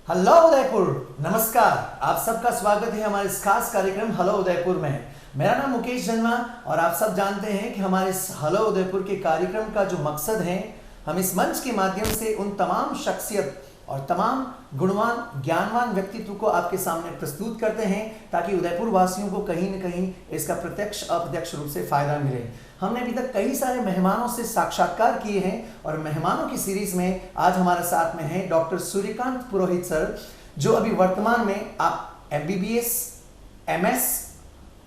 Hello Udaipur, नमस्कार। आप सबका स्वागत है हमारे इस खास कार्यक्रम हेलो उदयपुर में। मेरा नाम मुकेश जन्मा और आप सब जानते हैं कि हमारे इस हेलो उदयपुर के कार्यक्रम का जो मकसद है, हम इस मंच के माध्यम से उन तमाम शख्सियत और तमाम गुणवान ज्ञानवान व्यक्तित्व को आपके सामने प्रस्तुत करते हैं ताकि उदयपुर वासियों को कहीं न कहीं इसका प्रत्यक्ष अप्रत्यक्ष रूप से फायदा मिले। हमने अभी तक कई सारे मेहमानों से साक्षात्कार किए हैं और मेहमानों की सीरीज में आज हमारे साथ में हैं डॉक्टर सूर्यकांत पुरोहित सर, जो अभी वर्तमान में आप MBBS, MS,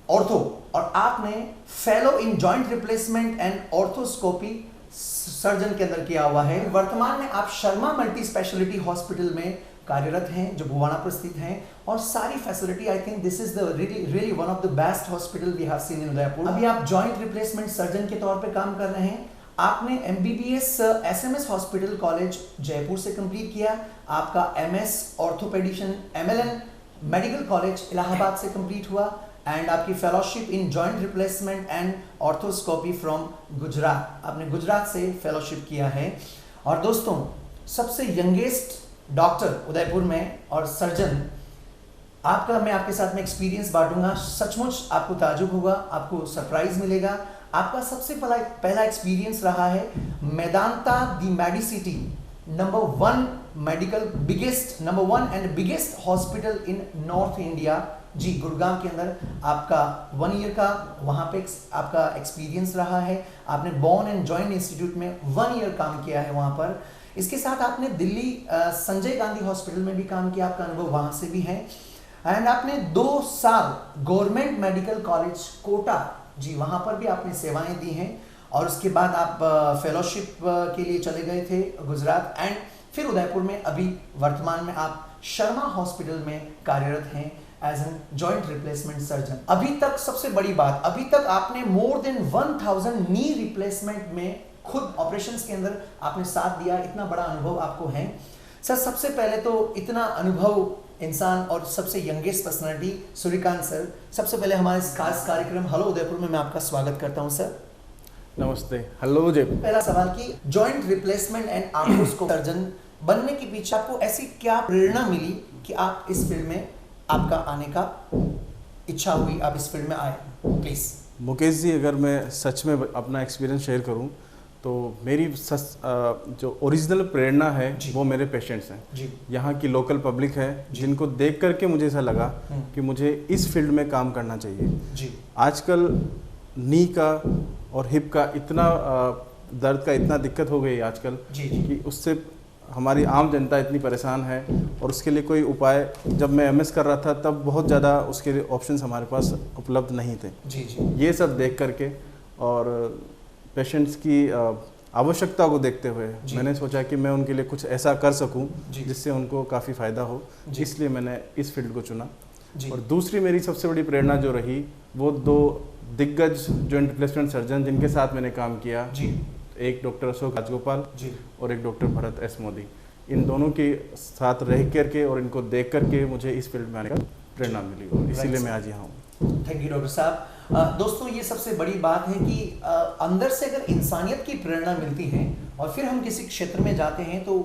ऑर्थो और आपने fellow in joint replacement and arthroscopy surgeon के अंदर किया हुआ है। वर्तमान में आप शर्मा मल्टी स्पेशलिटी हॉस्पिटल में कार्यरत हैं जो भुवाना पर स्थित हैं और सारी facility, I think this is the really one of the best hospital we have seen in Udaipur. अभी आप जॉइंट रिप्लेसमेंट सर्जन के तौर पे काम कर रहे हैं। आपने MBBS SMS hospital college Jaipur से कंप्लीट किया। आपका MS orthopaedician MLN medical college Allahabad से कंप्लीट हुआ एंड आपकी fellowship in joint replacement and arthroscopy from Gujarat, आपने गुजरात से फेलोशिप किया है। और दोस्तों, सबसे यंगेस्ट डॉक्टर उदयपुर में और सर्जन आपका, मैं आपके साथ में एक्सपीरियंस बांटूंगा। सचमुच आपको ताजुब होगा, आपको सरप्राइज मिलेगा। आपका सबसे पहला एक्सपीरियंस रहा है Medanta the medicity number 1 medical number 1 and biggest hospital in north India ji, Gurgaon के अंदर आपका 1 ईयर का वहाँ पे आपका एक्सपीरियंस रहा है। आपने बोन एंड जॉइंट इंस्टीट्यूट में 1 ईयर काम किया है वहाँ पर। इसके साथ आपने दिल्ली संजय गांधी हॉस्पिटल में भी काम किया, आपका अनुभव वहाँ से भी है। एंड आपने 2 साल गवर्नमेंट मेडिकल कॉलेज कोटा जी, वहाँ पर भी आपने सेवाएं दी हैं। और उसके बाद आप फेलोशिप के लिए चले गए थे गुजरात एंड फिर उदयपुर में अभी वर्तमान में आप शर्मा हॉस्पिटल में कार्यरत हैं as an joint replacement surgeon. अभी तक सबसे बड़ी बात, अभी तक आपने मोर देन 1000 नी रिप्लेसमेंट में खुद ऑपरेशंस के अंदर आपने साथ दिया। इतना बड़ा अनुभव आपको है सर। सबसे पहले तो इतना अनुभव इंसान और सबसे यंगेस्ट पर्सनालिटी सूर्यकांत सर, सबसे पहले हमारे इस खास कार्यक्रम हेलो उदयपुर में मैं आपका स्वागत करता हूं सर। नमस्ते, हेलो उदयपुर। पहला सवाल कि joint replacement and arthroscopy surgeon बनने के पीछे आपको ऐसी क्या प्रेरणा मिली कि आप इस फील्ड में आपका आने का इच्छा हुई, आप इस फील्ड में आए? प्लीज मुकेश जी, अगर मैं सच में अपना एक्सपीरियंस शेयर करूं तो मेरी जो ओरिजिनल प्रेरणा है वो मेरे पेशेंट्स हैं, यहाँ की लोकल पब्लिक है, जिनको देख करके मुझे ऐसा लगा कि मुझे इस फील्ड में काम करना चाहिए। आजकल नी का और हिप का इतना दर्द का इतना दिक्कत हो गई आजकल कि उससे हमारी आम जनता इतनी परेशान है और उसके लिए कोई उपाय, जब मैं MS कर रहा था तब बहुत ज़्यादा उसके लिए ऑप्शंस हमारे पास उपलब्ध नहीं थे। ये सब देख करके और पेशेंट्स की आवश्यकता को देखते हुए मैंने सोचा कि मैं उनके लिए कुछ ऐसा कर सकूं जिससे उनको काफ़ी फ़ायदा हो, इसलिए मैंने इस फील्ड को चुना। और दूसरी मेरी सबसे बड़ी प्रेरणा जो रही वो 2 दिग्गज जॉइंट रिप्लेसमेंट सर्जन जिनके साथ मैंने काम किया, एक डॉक्टर अशोक राजगोपाल और एक डॉक्टर भरत S मोदी। इन दोनों के साथ रह करके और इनको देख करके मुझे इस फील्ड में आने का प्रेरणा मिली और इसीलिए मैं आज यहाँ हूँ। थैंक यू डॉक्टर साहब। दोस्तों, ये सबसे बड़ी बात है कि अंदर से अगर इंसानियत की प्रेरणा मिलती है और फिर हम किसी क्षेत्र में जाते हैं तो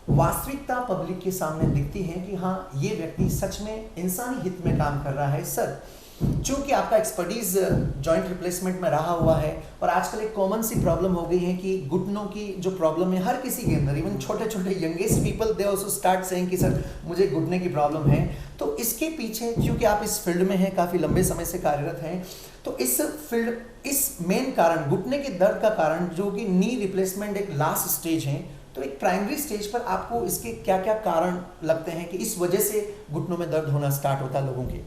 वास्तविकता पब्लिक के सामने दिखती है कि हाँ, ये व्यक्ति सच में इंसानी हित में काम कर रहा है। सर, चूंकि आपका एक्सपर्टीज जॉइंट रिप्लेसमेंट में रहा हुआ है और आजकल एक कॉमन सी प्रॉब्लम हो गई है कि घुटनों की जो प्रॉब्लम है हर किसी के अंदर, इवन छोटे छोटे youngest people they also start saying कि सर मुझे घुटने की प्रॉब्लम है। तो इसके पीछे, क्योंकि आप इस फील्ड में हैं, काफ़ी लंबे समय से कार्यरत हैं, तो इस फील्ड, इस मेन कारण घुटने के दर्द का कारण जो कि नी रिप्लेसमेंट एक लास्ट स्टेज है, तो एक प्राइमरी स्टेज पर आपको इसके क्या क्या कारण लगते हैं कि इस वजह से घुटनों में दर्द होना स्टार्ट होता है लोगों के?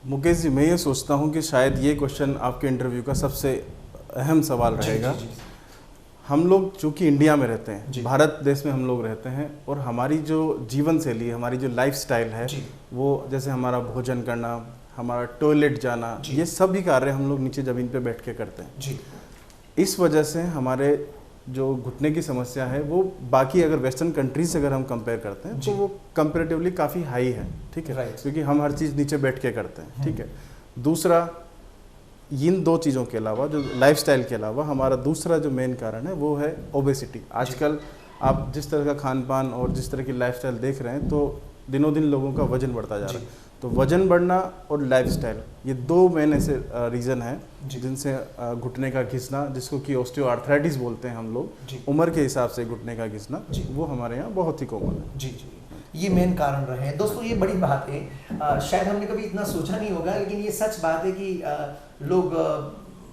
मुकेश जी, मैं ये सोचता हूँ कि शायद ये क्वेश्चन आपके इंटरव्यू का सबसे अहम सवाल रहेगा। हम लोग चूँकि इंडिया में रहते हैं, भारत देश में हम लोग रहते हैं और हमारी जो जीवन शैली, हमारी जो लाइफस्टाइल है वो, जैसे हमारा भोजन करना, हमारा टॉयलेट जाना, ये सभी कार्य हम लोग नीचे ज़मीन पे बैठ के करते हैं। इस वजह से हमारे जो घुटने की समस्या है वो बाकी अगर वेस्टर्न कंट्रीज से अगर हम कंपेयर करते हैं तो वो कंपेरेटिवली काफ़ी हाई है, ठीक है, क्योंकि हम हर चीज़ नीचे बैठ के करते हैं, ठीक है। दूसरा, इन 2 चीज़ों के अलावा, जो लाइफस्टाइल के अलावा, हमारा दूसरा जो मेन कारण है वो है ओबेसिटी। आजकल आप जिस तरह का खान पान और जिस तरह की लाइफस्टाइल देख रहे हैं, तो दिनों दिन लोगों का वजन बढ़ता जा रहा है। तो वजन बढ़ना और लाइफस्टाइल, ये 2 मेन ऐसे रीज़न हैं जिनसे घुटने का घिसना, जिसको कि ऑस्टियोआर्थराइटिस बोलते हैं हम लोग, उम्र के हिसाब से घुटने का घिसना, वो हमारे यहाँ बहुत ही कॉमन है। जी जी, ये मेन कारण रहे हैं दोस्तों। ये बड़ी बात है, शायद हमने कभी इतना सोचा नहीं होगा, लेकिन ये सच बात है कि लोग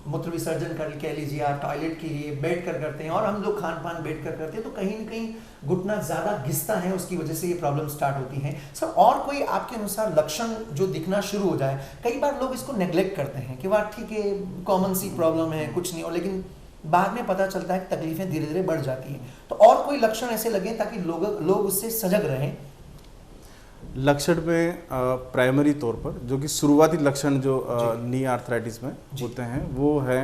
मूत्र विसर्जन कर कह लीजिए आप, टॉयलेट के लिए बैठ कर करते हैं, और हम लोग खान पान बैठ कर करते हैं, तो कहीं ना कहीं घुटना ज़्यादा घिसता है, उसकी वजह से ये प्रॉब्लम स्टार्ट होती है। सर, और कोई आपके अनुसार लक्षण जो दिखना शुरू हो जाए? कई बार लोग इसको नेग्लेक्ट करते हैं कि वाह ठीक है, कॉमन सी प्रॉब्लम है, कुछ नहीं हो, लेकिन बाद में पता चलता है कि तकलीफें धीरे धीरे बढ़ जाती हैं। तो और कोई लक्षण ऐसे लगे ताकि लोग उससे सजग रहें? लक्षण में प्राइमरी तौर पर जो कि शुरुआती लक्षण जो नी आर्थराइटिस में होते हैं, वो है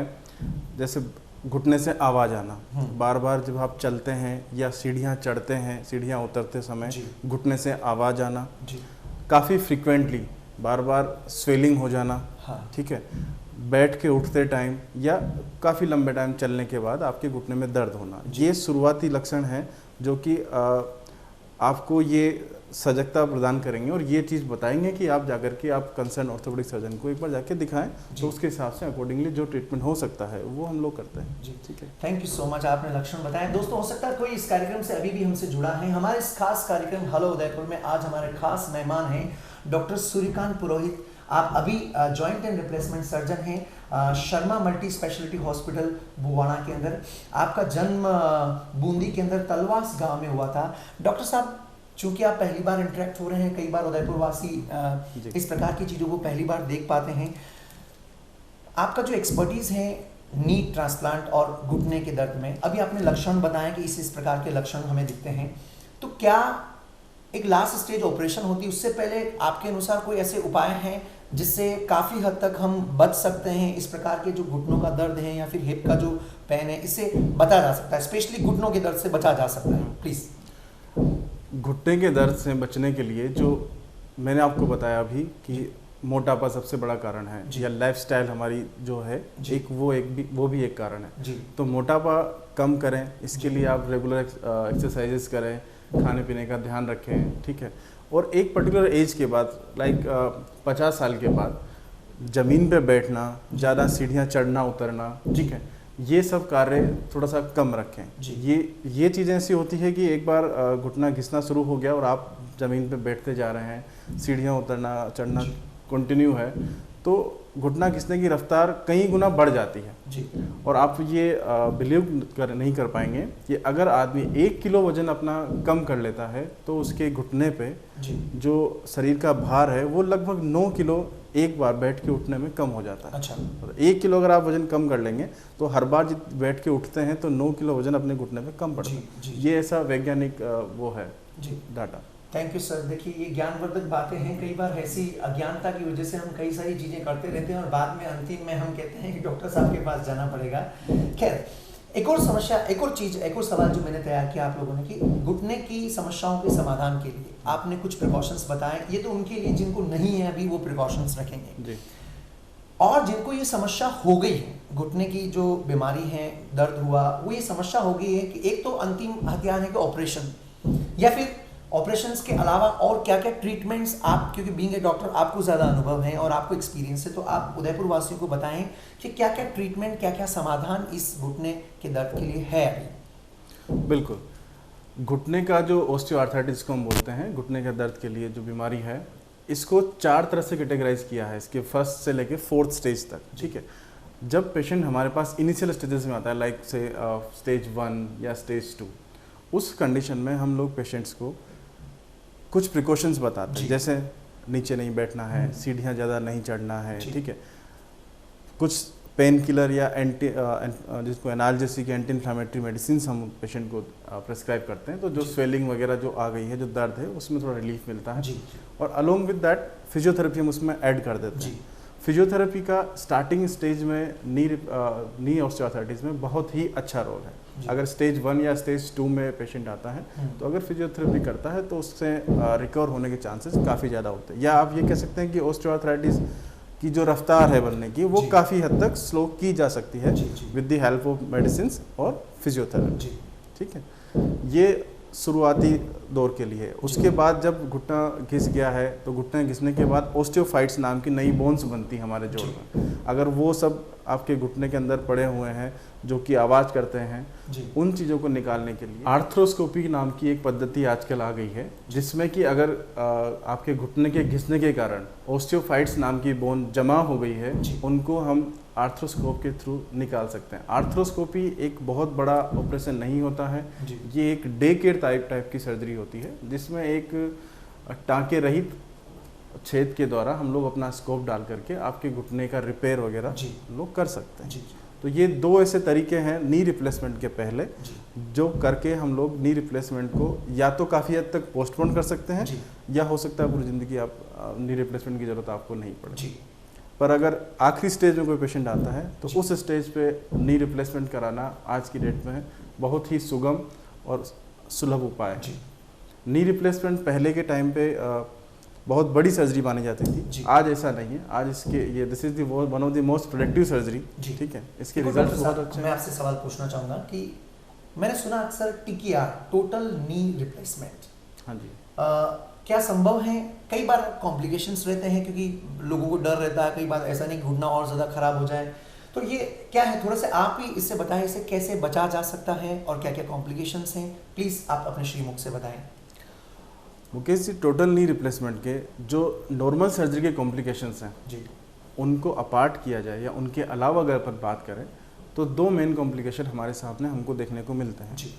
जैसे घुटने से आवाज़ आना, बार बार जब आप चलते हैं या सीढ़ियाँ चढ़ते हैं, सीढ़ियाँ उतरते समय घुटने से आवाज़ आना, काफ़ी फ्रिक्वेंटली बार बार स्वेलिंग हो जाना, ठीक है, बैठ के उठते टाइम या काफ़ी लंबे टाइम चलने के बाद आपके घुटने में दर्द होना, ये शुरुआती लक्षण हैं जो कि आपको ये सजगता प्रदान करेंगे और ये चीज़ बताएंगे कि आप जाकर के आप कंसर्न ऑर्थोपेडिक सर्जन को एक बार जाके दिखाएं, तो उसके हिसाब से अकॉर्डिंगली जो ट्रीटमेंट हो सकता है वो हम लोग करते हैं। जी ठीक है, थैंक यू सो मच, आपने लक्षण बताए। दोस्तों, हो सकता है कोई इस कार्यक्रम से अभी भी हमसे जुड़ा है। हमारे इस खास कार्यक्रम हेलो उदयपुर में आज हमारे खास मेहमान हैं डॉक्टर सूर्यकांत पुरोहित। आप अभी जॉइंट एंड रिप्लेसमेंट सर्जन हैं शर्मा मल्टी स्पेशलिटी हॉस्पिटल बुवाना के अंदर। आपका जन्म बूंदी के अंदर तलवास गांव में हुआ था। डॉक्टर साहब, चूंकि आप पहली बार इंटरेक्ट हो रहे हैं, कई बार उदयपुर वासी इस प्रकार की चीज़ों को पहली बार देख पाते हैं, आपका जो एक्सपर्टीज़ है नी ट्रांसप्लांट और घुटने के दर्द में, अभी आपने लक्षण बताया कि इस प्रकार के लक्षण हमें दिखते हैं, तो क्या एक लास्ट स्टेज ऑपरेशन होती है, उससे पहले आपके अनुसार कोई ऐसे उपाय हैं जिससे काफ़ी हद तक हम बच सकते हैं? इस प्रकार के जो घुटनों का दर्द है या फिर हिप का जो पेन है, इससे बचा जा सकता है, स्पेशली घुटनों के दर्द से बचा जा सकता है? प्लीज़। घुटने के दर्द से बचने के लिए जो मैंने आपको बताया अभी कि मोटापा सबसे बड़ा कारण है, या लाइफस्टाइल हमारी जो है वो भी एक कारण है। तो मोटापा कम करें, इसके लिए आप रेगुलर एक्सरसाइजेस करें, खाने पीने का ध्यान रखें, ठीक है। और एक पर्टिकुलर एज के बाद, लाइक 50 साल के बाद ज़मीन पे बैठना, ज़्यादा सीढ़ियाँ चढ़ना उतरना, ठीक है, ये सब कार्य थोड़ा सा कम रखें। ये चीज़ें ऐसी होती है कि एक बार घुटना घिसना शुरू हो गया और आप ज़मीन पे बैठते जा रहे हैं, सीढ़ियाँ उतरना चढ़ना कंटिन्यू है, तो घुटना घिसने की रफ्तार कई गुना बढ़ जाती है जी। और आप ये बिलीव नहीं कर पाएंगे कि अगर आदमी 1 किलो वजन अपना कम कर लेता है तो उसके घुटने पे जो शरीर का भार है वो लगभग 9 किलो एक बार बैठ के उठने में कम हो जाता है। अच्छा। 1 किलो अगर आप वजन कम कर लेंगे तो हर बार बैठ के उठते हैं तो 9 किलो वजन अपने घुटने में कम पड़ता है। ये ऐसा वैज्ञानिक वो है जी डाटा। Thank you sir. देखिए, ये ज्ञानवर्धक बातें हैं। कई बार ऐसी अज्ञानता की वजह से हम कई सारी चीज़ें करते रहते हैं और बाद में अंतिम में हम कहते हैं कि डॉक्टर साहब के पास जाना पड़ेगा। खैर, एक और समस्या, एक और सवाल जो मैंने तैयार किया आप लोगों ने कि घुटने की समस्याओं के समाधान के लिए आपने कुछ प्रिकॉशंस बताए। ये तो उनके लिए जिनको नहीं है अभी वो प्रिकॉशंस रखेंगे जी। और जिनको ये समस्या हो गई है, घुटने की जो बीमारी है, दर्द हुआ, वो ये समस्या हो गई है कि एक तो अंतिम हथियार है कि ऑपरेशन, या फिर ऑपरेशंस के अलावा और क्या क्या ट्रीटमेंट्स आप, क्योंकि बीइंग ए डॉक्टर आपको ज़्यादा अनुभव है और आपको एक्सपीरियंस है, तो आप उदयपुर वासियों को बताएं कि क्या क्या ट्रीटमेंट, क्या क्या समाधान इस घुटने के दर्द के लिए है अभी। बिल्कुल, घुटने का जो ऑस्टियोआर्थराइटिस को हम बोलते हैं, घुटने के दर्द के लिए जो बीमारी है, इसको 4 तरह से कैटेगराइज किया है, इसके फर्स्ट से लेके 4th स्टेज तक। ठीक है, जब पेशेंट हमारे पास इनिशियल स्टेजेस में आता है, लाइक से स्टेज 1 या स्टेज 2, उस कंडीशन में हम लोग पेशेंट्स को कुछ प्रिकॉशंस बताते हैं, जैसे नीचे नहीं बैठना है, सीढ़ियाँ ज़्यादा नहीं चढ़ना है, ठीक है, कुछ पेन किलर या जिसको एनाल्जेसिक एंटी इन्फ्लामेटरी मेडिसिन हम पेशेंट को प्रेस्क्राइब करते हैं, तो जो स्वेलिंग वगैरह जो आ गई है, जो दर्द है, उसमें थोड़ा रिलीफ मिलता है। और अलोंग विद दैट फिजियोथेरेपी हम उसमें ऐड कर देते हैं। फिजियोथेरेपी का स्टार्टिंग स्टेज में नी ऑस्टियोआर्थराइटिस में बहुत ही अच्छा रोल है। अगर स्टेज 1 या स्टेज 2 में पेशेंट आता है तो अगर फिजियोथेरेपी करता है तो उससे रिकवर होने के चांसेस काफ़ी ज़्यादा होते हैं। या आप ये कह सकते हैं कि ऑस्टियोआर्थराइटिस की जो रफ्तार है बनने की, वो काफ़ी हद तक स्लो की जा सकती है with the help of medicine और फिजियोथेरेपी। ठीक है, ये शुरुआती दौर के लिए। उसके बाद जब घुटना घिस गया है तो घुटना घिसने के बाद ओस्टियोफाइट्स नाम की नई बोन्स बनती हैं हमारे जोड़ में। अगर वो सब आपके घुटने के अंदर पड़े हुए हैं जो कि आवाज़ करते हैं, उन चीज़ों को निकालने के लिए आर्थ्रोस्कोपी नाम की एक पद्धति आजकल आ गई है, जिसमें कि अगर आपके घुटने के घिसने के कारण ओस्टियोफाइट्स नाम की बोन जमा हो गई है, उनको हम आर्थ्रोस्कोप के थ्रू निकाल सकते हैं। आर्थ्रोस्कोपी एक बहुत बड़ा ऑपरेशन नहीं होता है, ये एक डे केयर टाइप की सर्जरी होती है, जिसमें एक टाँके रहित छेद के द्वारा हम लोग अपना स्कोप डाल करके आपके घुटने का रिपेयर वगैरह लोग कर सकते हैं। तो ये दो ऐसे तरीके हैं नी रिप्लेसमेंट के पहले, जो करके हम लोग नी रिप्लेसमेंट को या तो काफ़ी हद तक पोस्टपोन कर सकते हैं, या हो सकता है पूरी ज़िंदगी आप नी रिप्लेसमेंट की ज़रूरत आपको नहीं पड़े। पर अगर आखिरी स्टेज में कोई पेशेंट आता है तो उस स्टेज पे नी रिप्लेसमेंट कराना आज की डेट में बहुत ही सुगम और सुलभ उपाय है। नी रिप्लेसमेंट पहले के टाइम पे बहुत बड़ी सर्जरी मानी जाती थी, आज ऐसा नहीं है। आज इसके ये this is one of the most productive surgery, ठीक है। इसके रिजल्ट बहुत अच्छे हैं। मैं आपसे सवाल पूछना चाहूँगा कि मैंने सुना अक्सर TKR, टोटल नी रिप्लेसमेंट, हाँ जी, क्या संभव है? कई बार कॉम्प्लिकेशंस रहते हैं क्योंकि लोगों को डर रहता है, कई बार ऐसा नहीं घुटना और ज़्यादा खराब हो जाए, तो ये क्या है? थोड़ा सा आप ही इससे बताएं, इसे कैसे बचा जा सकता है और क्या क्या कॉम्प्लिकेशंस हैं, प्लीज़ आप अपने श्रीमुख से बताएं। Mukesh ji, total knee replacement के जो नॉर्मल सर्जरी के कॉम्प्लिकेशंस हैं जी, उनको अपार्ट किया जाए या उनके अलावा अगर अपन बात करें तो दो मेन कॉम्प्लिकेशन हमारे सामने हमको देखने को मिलते हैं जी।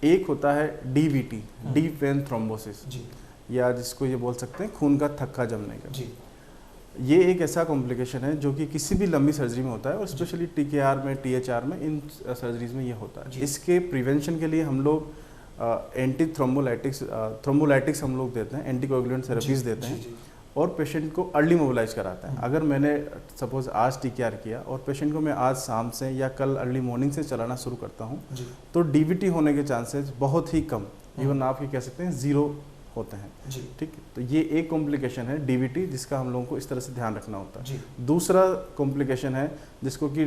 एक होता है DVT, डीप वेन थ्रोम्बोसिस, या जिसको ये बोल सकते हैं खून का थक्का जमने का जी। ये एक ऐसा कॉम्प्लिकेशन है जो कि किसी भी लंबी सर्जरी में होता है, और स्पेशली TKR में, THR में, इन सर्जरीज में ये होता है। इसके प्रिवेंशन के लिए हम लोग एंटी थ्रोम्बोलाइटिक्स हम लोग देते हैं, एंटीकोगुलेंट थेरेपीज देते हैं, और पेशेंट को अर्ली मोबिलाइज कराते हैं। अगर मैंने सपोज आज TKR किया और पेशेंट को मैं आज शाम से या कल अर्ली मॉर्निंग से चलाना शुरू करता हूँ, तो DVT होने के चांसेस बहुत ही कम, इवन आप ये कह सकते हैं 0 होते हैं, ठीक है। तो ये एक कॉम्प्लिकेशन है DVT, जिसका हम लोगों को इस तरह से ध्यान रखना होता है। दूसरा कॉम्प्लिकेशन है जिसको कि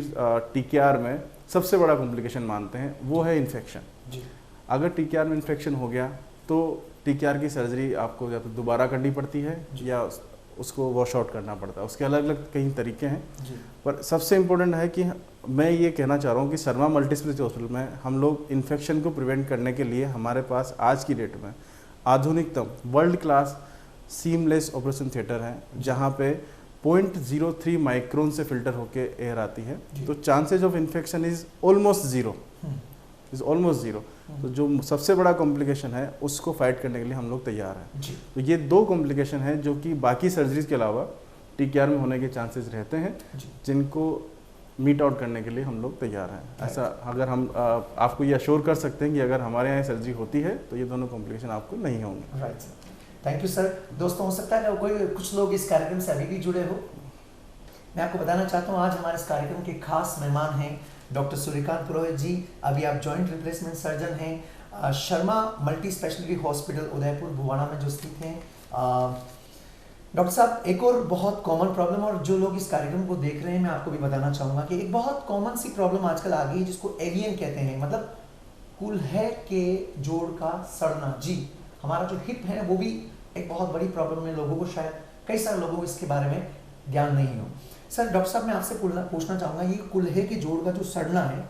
TKR में सबसे बड़ा कॉम्प्लिकेशन मानते हैं, वो है इन्फेक्शन। अगर TKR में इन्फेक्शन हो गया तो TKR की सर्जरी आपको या तो दोबारा करनी पड़ती है या उसको वॉश आउट करना पड़ता है। उसके अलग अलग कई तरीके हैं, पर सबसे इम्पोर्टेंट है कि मैं ये कहना चाह रहा हूँ कि शर्मा मल्टी स्पेशलिटी हॉस्पिटल में हम लोग इन्फेक्शन को प्रिवेंट करने के लिए हमारे पास आज की डेट में आधुनिकतम world class seamless operation theatre है, जहाँ पे 0.03 माइक्रोन से फिल्टर होके एयर आती है, तो chances of infection is almost zero. तो जो सबसे बड़ा कॉम्प्लिकेशन है उसको फाइट करने के लिए हम लोग तैयार हैं। तो ये दो कॉम्प्लिकेशन हैं जो कि बाकी सर्जरीज के अलावा TKR में होने के चांसेस रहते हैं, जिनको मीट आउट करने के लिए हम लोग तैयार हैं। ऐसा अगर हम आपको ये अश्योर कर सकते हैं कि अगर हमारे यहाँ सर्जरी होती है तो ये दोनों कॉम्प्लिकेशन आपको नहीं होंगे। Right sir, thank you sir. दोस्तों, हो सकता है कोई कुछ लोग इस कार्यक्रम से अभी भी जुड़े हो। मैं आपको बताना चाहता हूँ, आज हमारे इस कार्यक्रम के खास मेहमान हैं डॉक्टर सूर्यकांत पुरोहित जी। अभी आप जॉइंट रिप्लेसमेंट सर्जन हैं, Sharma multi speciality hospital Udaipur Bhuwana में जो स्थित हैं। डॉक्टर साहब, एक और बहुत कॉमन प्रॉब्लम, और जो लोग इस कार्यक्रम को देख रहे हैं मैं आपको भी बताना चाहूँगा कि एक बहुत कॉमन सी प्रॉब्लम आजकल आ गई है जिसको एवियन कहते हैं, मतलब कुल्हे के जोड़ का सड़ना। जी, हमारा जो हिप है वो भी एक बहुत बड़ी प्रॉब्लम है लोगों को, शायद कई सारे लोगों को इसके बारे में ज्ञान नहीं हो। सर, डॉक्टर साहब, मैं आपसे पूछना चाहूँगा, ये कुल्हे के जोड़ का जो सड़ना है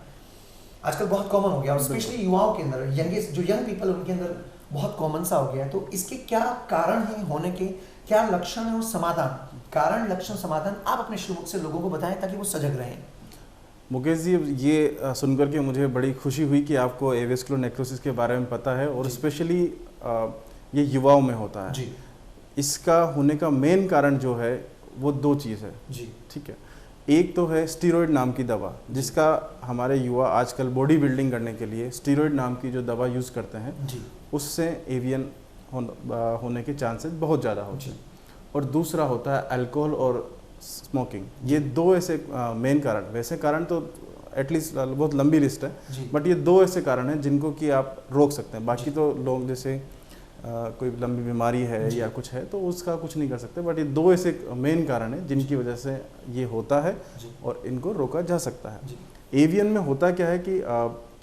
आजकल बहुत कॉमन हो गया, और स्पेशली युवाओं के अंदर, यंग पीपल, उनके अंदर बहुत कॉमन सा हो गया है। तो इसके क्या कारण हैं होने के, क्या लक्षण है और समाधान, कारण लक्षण समाधान आप अपने शुरू से लोगों को बताएं ताकि वो सजग रहें। मुकेश जी, ये सुनकर के मुझे बड़ी खुशी हुई कि आपको एवेस्कुलर नेक्रोसिस के बारे में पता है, और स्पेशली ये युवाओं में होता है जी। इसका होने का मेन कारण जो है वो दो चीज़ है जी, ठीक है। एक तो है स्टीरॉयड नाम की दवा, जिसका हमारे युवा आजकल बॉडी बिल्डिंग करने के लिए स्टीरॉयड नाम की जो दवा यूज़ करते हैं जी, उससे एवियन होने के चांसेस बहुत ज़्यादा होते हैं। और दूसरा होता है अल्कोहल और स्मोकिंग। ये दो ऐसे मेन कारण, वैसे कारण तो एटलीस्ट बहुत लंबी लिस्ट है, बट ये दो ऐसे कारण हैं जिनको कि आप रोक सकते हैं। बाकी तो लोग जैसे कोई लंबी बीमारी है या कुछ है तो उसका कुछ नहीं कर सकते, बट ये दो ऐसे मेन कारण हैं जिनकी वजह से ये होता है और इनको रोका जा सकता है। एवियन में होता क्या है कि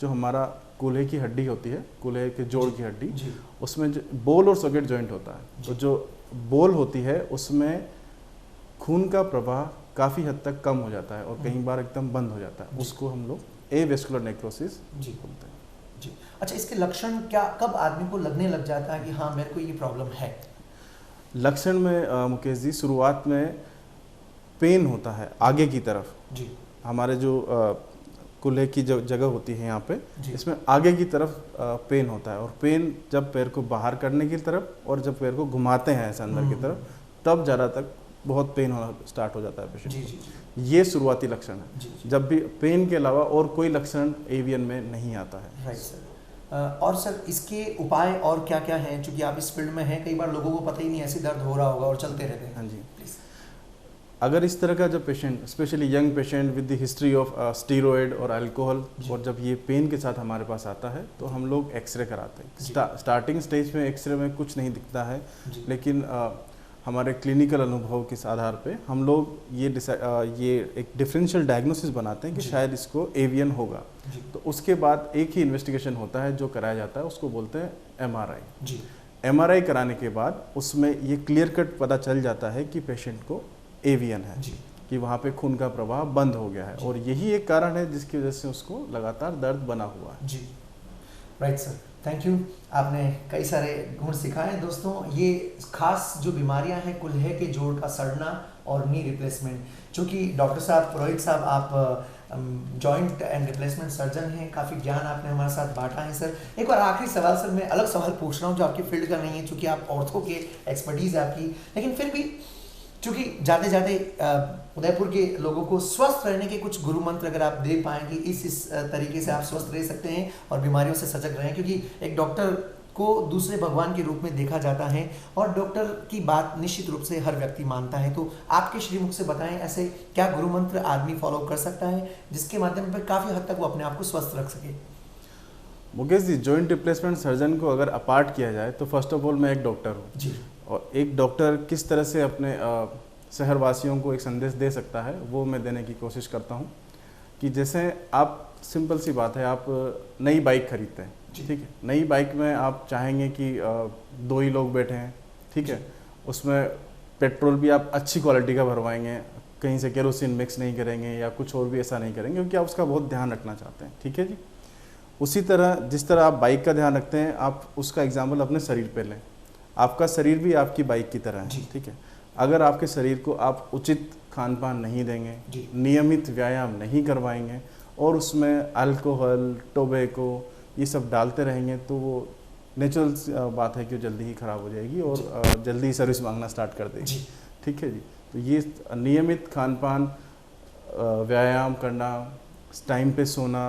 जो हमारा कूल्हे की हड्डी होती है, कूल्हे के जोड़ की हड्डी, उसमें जो बोल और सॉकेट जॉइंट होता है, तो जो बोल होती है उसमें खून का प्रवाह काफ़ी हद तक कम हो जाता है और कई बार एकदम बंद हो जाता है, उसको हम लोग एवेस्कुलर नेक्रोसिस बोलते हैं। जी, अच्छा, इसके लक्षण क्या, कब आदमी को लगने लग जाता है कि हाँ मेरे को ये प्रॉब्लम है? लक्षण में मुकेश जी शुरुआत में पेन होता है आगे की तरफ जी, हमारे जो कूल्हे की जो जगह होती है यहाँ पे, इसमें आगे की तरफ पेन होता है, और पेन जब पैर को बाहर करने की तरफ और जब पैर को घुमाते हैं ऐसे अंदर की तरफ, तब ज़्यादा तक बहुत पेन होना स्टार्ट हो जाता है पेशेंट को। ये शुरुआती लक्षण है। जब भी पेन के अलावा और कोई लक्षण एवीएन में नहीं आता है। Right sir. और सर इसके उपाय और क्या क्या हैं, क्योंकि आप इस फील्ड में हैं, कई बार लोगों को पता ही नहीं ऐसे दर्द हो रहा होगा और चलते रहते हैं। हाँ जी, अगर इस तरह का जब patient, specially young patient with the history of steroid और अल्कोहल, और जब ये पेन के साथ हमारे पास आता है तो हम लोग एक्सरे कराते हैं। स्टार्टिंग स्टेज में एक्सरे में कुछ नहीं दिखता है, लेकिन हमारे क्लिनिकल अनुभव के आधार पे हम लोग ये एक डिफरेंशियल डायग्नोसिस बनाते हैं कि शायद इसको एवीएन होगा। तो उसके बाद एक ही इन्वेस्टिगेशन होता है जो कराया जाता है, उसको बोलते हैं एमआरआई। एमआरआई कराने के बाद उसमें ये क्लियर कट पता चल जाता है कि पेशेंट को एवीएन है, कि वहाँ पे खून का प्रवाह बंद हो गया है, और यही एक कारण है जिसकी वजह से उसको लगातार दर्द बना हुआ है। जी, राइट सर, थैंक यू, आपने कई सारे गुण सिखाए। दोस्तों, ये खास जो बीमारियां हैं, कूल्हे के जोड़ का सड़ना और नी रिप्लेसमेंट, चूँकि डॉक्टर साहब, पुरोहित साहब, आप जॉइंट एंड रिप्लेसमेंट सर्जन हैं, काफ़ी ज्ञान आपने हमारे साथ बांटा है सर। एक बार आखिरी सवाल सर, मैं अलग सवाल पूछ रहा हूँ जो आपकी फील्ड का नहीं है, चूँकि आप ऑर्थो के एक्सपर्टीज़ है आपकी, लेकिन फिर भी चूँकि जाते जाते उदयपुर के लोगों को स्वस्थ रहने के कुछ गुरु मंत्र अगर आप दे पाएँ कि इस तरीके से आप स्वस्थ रह सकते हैं और बीमारियों से सजग रहें, क्योंकि एक डॉक्टर को दूसरे भगवान के रूप में देखा जाता है और डॉक्टर की बात निश्चित रूप से हर व्यक्ति मानता है, तो आपके श्रीमुख से बताएं ऐसे क्या गुरु मंत्र आदमी फॉलो कर सकता है जिसके माध्यम पर काफ़ी हद तक वो अपने आप को स्वस्थ रख सके? Mukesh ji, joint replacement surgeon को अगर अपार्ट किया जाए तो फर्स्ट ऑफ ऑल मैं एक डॉक्टर हूँ जी, और एक डॉक्टर किस तरह से अपने शहरवासियों को एक संदेश दे सकता है वो मैं देने की कोशिश करता हूँ। कि जैसे आप, सिंपल सी बात है, आप नई बाइक खरीदते हैं, ठीक है, नई बाइक में आप चाहेंगे कि 2 ही लोग बैठे हैं, ठीक है, उसमें पेट्रोल भी आप अच्छी क्वालिटी का भरवाएंगे, कहीं से केरोसिन मिक्स नहीं करेंगे या कुछ और भी ऐसा नहीं करेंगे, क्योंकि आप उसका बहुत ध्यान रखना चाहते हैं, ठीक है जी। उसी तरह जिस तरह आप बाइक का ध्यान रखते हैं, आप उसका एग्जाम्पल अपने शरीर पे लें। आपका शरीर भी आपकी बाइक की तरह है, ठीक है। अगर आपके शरीर को आप उचित खान पान नहीं देंगे, नियमित व्यायाम नहीं करवाएंगे और उसमें अल्कोहल, टोबैको ये सब डालते रहेंगे, तो वो नेचुरल बात है कि जल्दी ही ख़राब हो जाएगी और जल्दी ही सर्विस मांगना स्टार्ट कर देगी, ठीक है जी। तो ये नियमित खान पान, व्यायाम करना, टाइम पे सोना,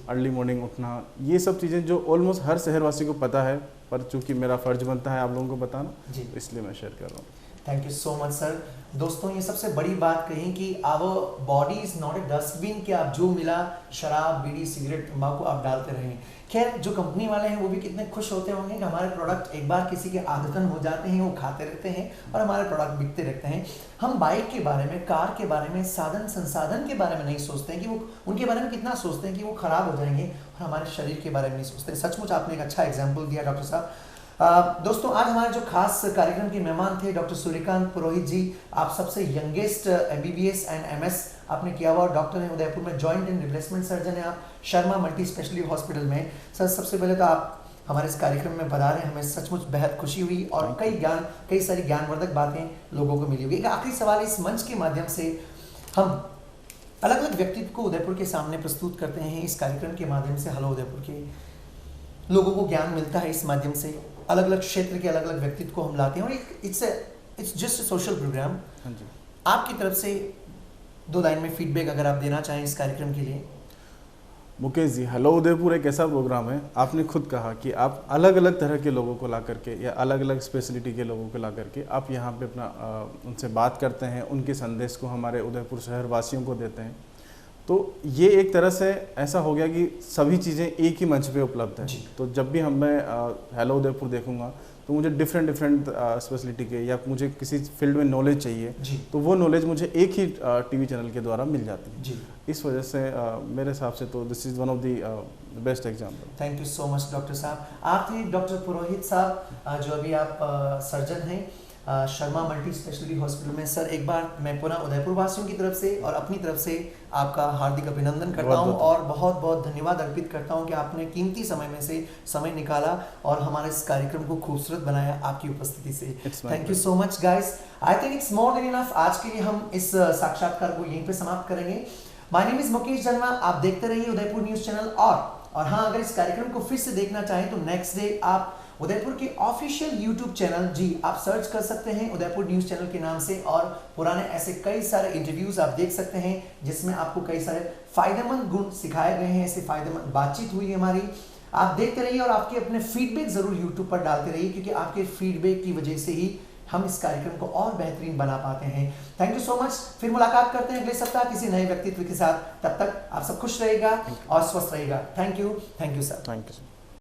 अर्ली मॉर्निंग उठना, ये सब चीज़ें जो ऑलमोस्ट हर शहरवासी को पता है, पर चूंकि मेरा फ़र्ज बनता है आप लोगों को बताना, तो इसलिए मैं शेयर कर रहा हूँ। Thank you so much sir. दोस्तों, ये सबसे बड़ी बात कही कि our body is not a dustbin, कि आप जो मिला शराब, बीड़ी, सिगरेट, तंबाकू आप डालते रहें। खैर, जो कंपनी वाले हैं वो भी कितने खुश होते होंगे कि हमारे प्रोडक्ट एक बार किसी के आदतन हो जाते हैं, वो खाते रहते हैं और हमारे प्रोडक्ट बिकते रहते हैं। हम बाइक के बारे में, कार के बारे में, साधन संसाधन के बारे में नहीं सोचते हैं कि वो उनके बारे में कितना सोचते हैं कि वो खराब हो जाएंगे, और हमारे शरीर के बारे में नहीं सोचते। सचमुच आपने एक अच्छा एग्जाम्पल दिया डॉक्टर साहब। दोस्तों, आज हमारे जो खास कार्यक्रम के मेहमान थे डॉक्टर सूर्यकांत पुरोहित जी। आप सबसे यंगेस्ट MBBS एंड MS आपने किया हुआ डॉक्टर हैं, उदयपुर में जॉइंट एंड रिप्लेसमेंट सर्जन है आप, शर्मा मल्टी स्पेशलिटी हॉस्पिटल में। सर, सबसे पहले तो आप हमारे इस कार्यक्रम में बता रहे हैं, हमें सचमुच बेहद खुशी हुई और कई सारी ज्ञानवर्धक बातें लोगों को मिली होगी। एक आखिरी सवाल, इस मंच के माध्यम से हम अलग अलग व्यक्तित्व को उदयपुर के सामने प्रस्तुत करते हैं। इस कार्यक्रम के माध्यम से हेलो उदयपुर के लोगों को ज्ञान मिलता है। इस माध्यम से अलग अलग क्षेत्र के अलग अलग व्यक्तित्व को हम लाते हैं और इट्स जस्ट सोशल प्रोग्राम। आपकी तरफ से 2 लाइन में फीडबैक अगर आप देना चाहें इस कार्यक्रम के लिए। मुकेश जी, हेलो उदयपुर एक ऐसा प्रोग्राम है, आपने खुद कहा कि आप अलग अलग तरह के लोगों को ला करके या अलग अलग स्पेशलिटी के लोगों को ला करके आप यहाँ पे अपना उनसे बात करते हैं, उनके संदेश को हमारे उदयपुर शहर वासियों को देते हैं। तो ये एक तरह से ऐसा हो गया कि सभी चीज़ें एक ही मंच पे उपलब्ध है। तो जब भी मैं हेलो उदयपुर देखूंगा तो मुझे डिफरेंट स्पेशलिटी के या मुझे किसी फील्ड में नॉलेज चाहिए तो वो नॉलेज मुझे एक ही टीवी चैनल के द्वारा मिल जाती है जी। इस वजह से मेरे हिसाब से तो this is one of the best example. Thank you so much doctor साहब। आप थे डॉक्टर पुरोहित साहब, जो अभी आप सर्जन हैं शर्मा मल्टी स्पेशलिटी हॉस्पिटल में। सर एक बार मैं पुनः उदयपुर वासियों की तरफ से और अपनी तरफ से आपका हार्दिक अभिनंदन करता हूं और बहुत बहुत धन्यवाद अर्पित करता हूं कि आपने कीमती समय में से समय निकाला और हमारे इस कार्यक्रम को खूबसूरत बनाया आपकी उपस्थिति से। Thank you so much guys. I think it's more than enough. आज के लिए हम इस साक्षात्कार को यहीं पे समाप्त करेंगे। माय नेम इज मुकेश जन्मा। आप देखते रहिए उदयपुर न्यूज चैनल। और हाँ, अगर इस कार्यक्रम को फिर से देखना चाहें तो नेक्स्ट डे आप उदयपुर के ऑफिशियल यूट्यूब चैनल जी आप सर्च कर सकते हैं उदयपुर न्यूज चैनल के नाम से, और पुराने ऐसे कई सारे इंटरव्यूज आप देख सकते हैं जिसमें आपको कई सारे फायदेमंद गुण सिखाए गए हैं, ऐसे फायदेमंद बातचीत हुई है हमारी। आप देखते रहिए और आपके अपने फीडबैक जरूर यूट्यूब पर डालते रहिए, क्योंकि आपके फीडबैक की वजह से ही हम इस कार्यक्रम को और बेहतरीन बना पाते हैं। Thank you so much. फिर मुलाकात करते हैं अगले सप्ताह किसी नए व्यक्तित्व के साथ। तब तक आप सब खुश रहेगा और स्वस्थ रहेगा। Thank you sir. Thank you.